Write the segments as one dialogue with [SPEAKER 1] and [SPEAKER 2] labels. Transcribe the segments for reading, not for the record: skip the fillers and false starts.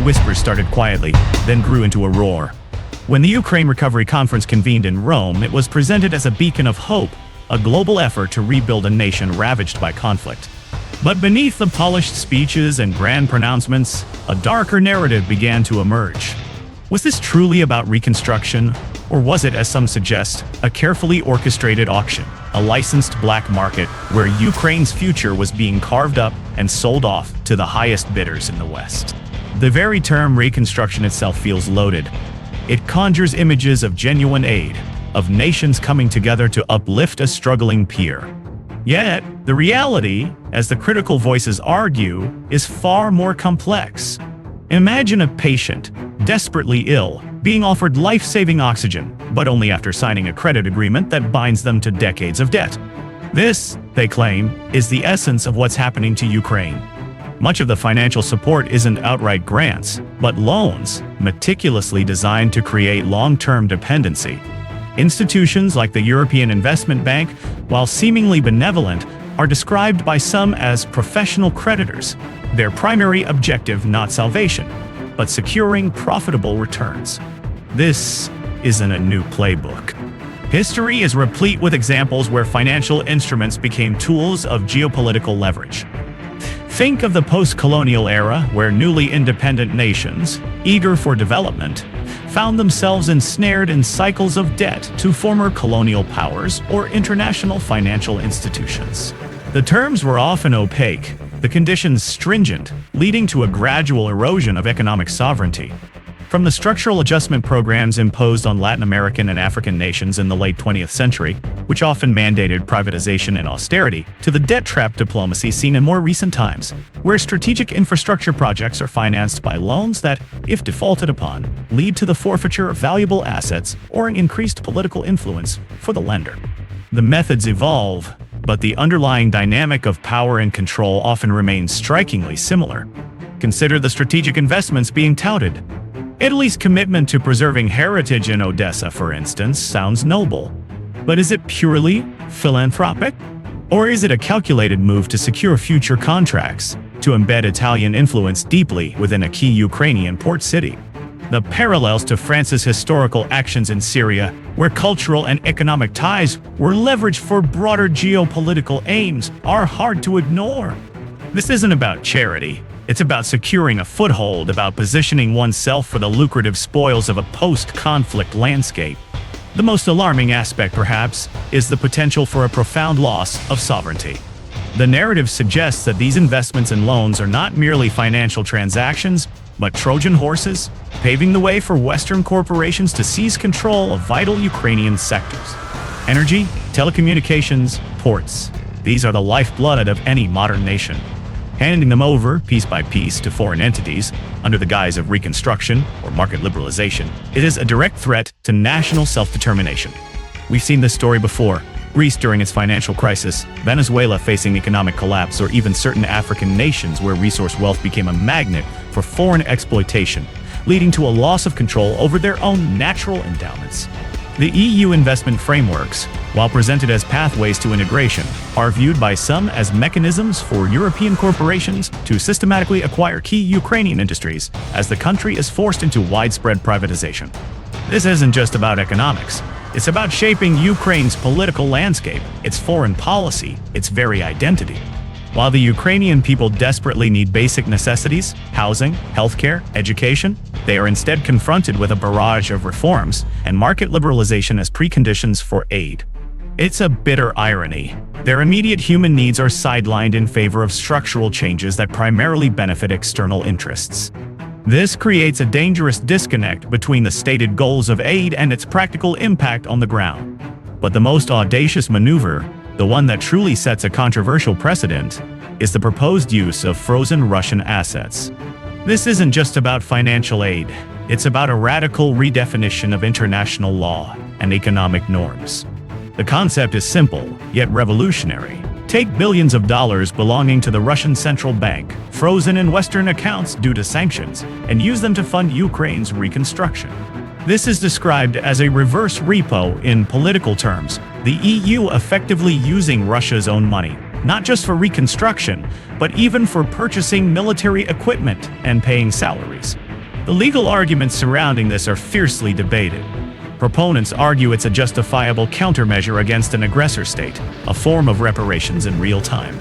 [SPEAKER 1] whispers started quietly, then grew into a roar. When the Ukraine Recovery Conference convened in Rome, it was presented as a beacon of hope, a global effort to rebuild a nation ravaged by conflict. But beneath the polished speeches and grand pronouncements, a darker narrative began to emerge. Was this truly about reconstruction, or was it, as some suggest, a carefully orchestrated auction, a licensed black market where Ukraine's future was being carved up and sold off to the highest bidders in the West? The very term reconstruction itself feels loaded. It conjures images of genuine aid, of nations coming together to uplift a struggling peer. Yet, the reality, as the critical voices argue, is far more complex. Imagine a patient, desperately ill, being offered life-saving oxygen, but only after signing a credit agreement that binds them to decades of debt. This, they claim, is the essence of what's happening to Ukraine. Much of the financial support isn't outright grants, but loans, meticulously designed to create long-term dependency. Institutions like the European Investment Bank, while seemingly benevolent, are described by some as professional creditors, their primary objective not salvation, but securing profitable returns. This isn't a new playbook. History is replete with examples where financial instruments became tools of geopolitical leverage. Think of the post-colonial era, where newly independent nations, eager for development, found themselves ensnared in cycles of debt to former colonial powers or international financial institutions. The terms were often opaque, the conditions stringent, leading to a gradual erosion of economic sovereignty. From the structural adjustment programs imposed on Latin American and African nations in the late 20th century, which often mandated privatization and austerity, to the debt trap diplomacy seen in more recent times, where strategic infrastructure projects are financed by loans that, if defaulted upon, lead to the forfeiture of valuable assets or an increased political influence for the lender. The methods evolve, but the underlying dynamic of power and control often remains strikingly similar. Consider the strategic investments being touted. Italy's commitment to preserving heritage in Odessa, for instance, sounds noble. But is it purely philanthropic? Or is it a calculated move to secure future contracts, to embed Italian influence deeply within a key Ukrainian port city? The parallels to France's historical actions in Syria, where cultural and economic ties were leveraged for broader geopolitical aims, are hard to ignore. This isn't about charity. It's about securing a foothold, about positioning oneself for the lucrative spoils of a post-conflict landscape. The most alarming aspect, perhaps, is the potential for a profound loss of sovereignty. The narrative suggests that these investments and loans are not merely financial transactions, but Trojan horses, paving the way for Western corporations to seize control of vital Ukrainian sectors. Energy, telecommunications, ports. These are the lifeblood of any modern nation. Handing them over, piece by piece, to foreign entities, under the guise of reconstruction or market liberalization, it is a direct threat to national self-determination. We've seen this story before. Greece during its financial crisis, Venezuela facing economic collapse, or even certain African nations where resource wealth became a magnet for foreign exploitation, leading to a loss of control over their own natural endowments. The EU investment frameworks, while presented as pathways to integration, are viewed by some as mechanisms for European corporations to systematically acquire key Ukrainian industries as the country is forced into widespread privatization. This isn't just about economics. It's about shaping Ukraine's political landscape, its foreign policy, its very identity. While the Ukrainian people desperately need basic necessities, housing, healthcare, education, they are instead confronted with a barrage of reforms and market liberalization as preconditions for aid. It's a bitter irony. Their immediate human needs are sidelined in favor of structural changes that primarily benefit external interests. This creates a dangerous disconnect between the stated goals of aid and its practical impact on the ground. But the most audacious maneuver, the one that truly sets a controversial precedent, is the proposed use of frozen Russian assets. This isn't just about financial aid. It's about a radical redefinition of international law and economic norms. The concept is simple, yet revolutionary. Take billions of dollars belonging to the Russian central bank, frozen in Western accounts due to sanctions, and use them to fund Ukraine's reconstruction. This is described as a reverse repo in political terms, the EU effectively using Russia's own money, not just for reconstruction, but even for purchasing military equipment and paying salaries. The legal arguments surrounding this are fiercely debated. Proponents argue it's a justifiable countermeasure against an aggressor state, a form of reparations in real time.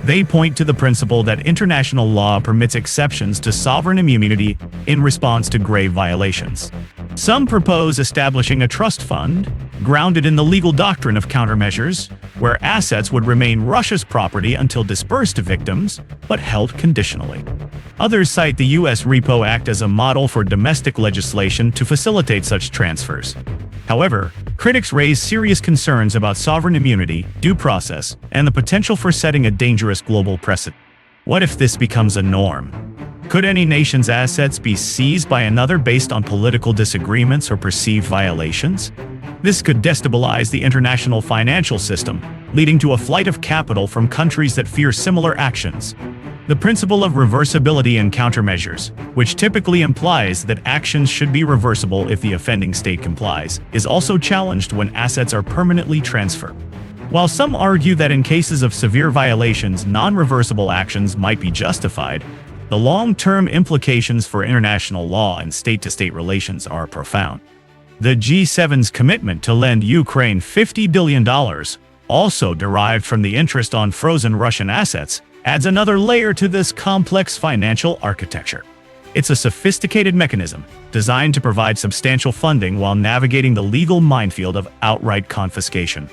[SPEAKER 1] They point to the principle that international law permits exceptions to sovereign immunity in response to grave violations. Some propose establishing a trust fund, grounded in the legal doctrine of countermeasures, where assets would remain Russia's property until dispersed to victims, but held conditionally. Others cite the U.S. Repo Act as a model for domestic legislation to facilitate such transfers. However, critics raise serious concerns about sovereign immunity, due process, and the potential for setting a dangerous global precedent. What if this becomes a norm? Could any nation's assets be seized by another based on political disagreements or perceived violations? This could destabilize the international financial system, leading to a flight of capital from countries that fear similar actions. The principle of reversibility in countermeasures, which typically implies that actions should be reversible if the offending state complies, is also challenged when assets are permanently transferred. While some argue that in cases of severe violations, non-reversible actions might be justified, the long-term implications for international law and state-to-state relations are profound. The G7's commitment to lend Ukraine $50 billion, also derived from the interest on frozen Russian assets, adds another layer to this complex financial architecture. It's a sophisticated mechanism designed to provide substantial funding while navigating the legal minefield of outright confiscation.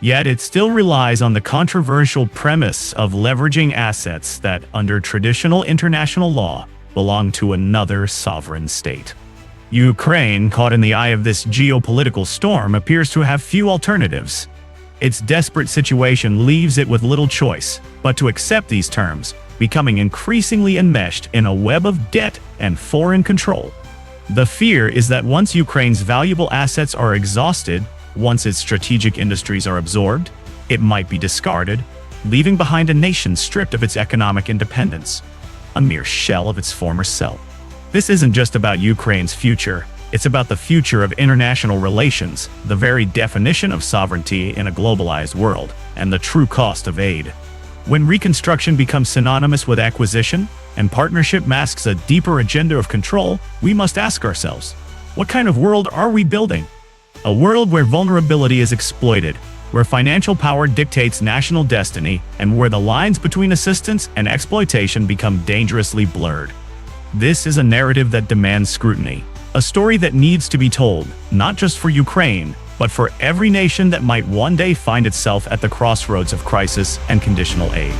[SPEAKER 1] Yet it still relies on the controversial premise of leveraging assets that, under traditional international law, belong to another sovereign state. Ukraine, caught in the eye of this geopolitical storm, appears to have few alternatives. Its desperate situation leaves it with little choice but to accept these terms, becoming increasingly enmeshed in a web of debt and foreign control. The fear is that once Ukraine's valuable assets are exhausted, once its strategic industries are absorbed, it might be discarded, leaving behind a nation stripped of its economic independence, a mere shell of its former self. This isn't just about Ukraine's future, it's about the future of international relations, the very definition of sovereignty in a globalized world, and the true cost of aid. When reconstruction becomes synonymous with acquisition, and partnership masks a deeper agenda of control, we must ask ourselves, what kind of world are we building? A world where vulnerability is exploited, where financial power dictates national destiny, and where the lines between assistance and exploitation become dangerously blurred. This is a narrative that demands scrutiny, a story that needs to be told, not just for Ukraine, but for every nation that might one day find itself at the crossroads of crisis and conditional aid.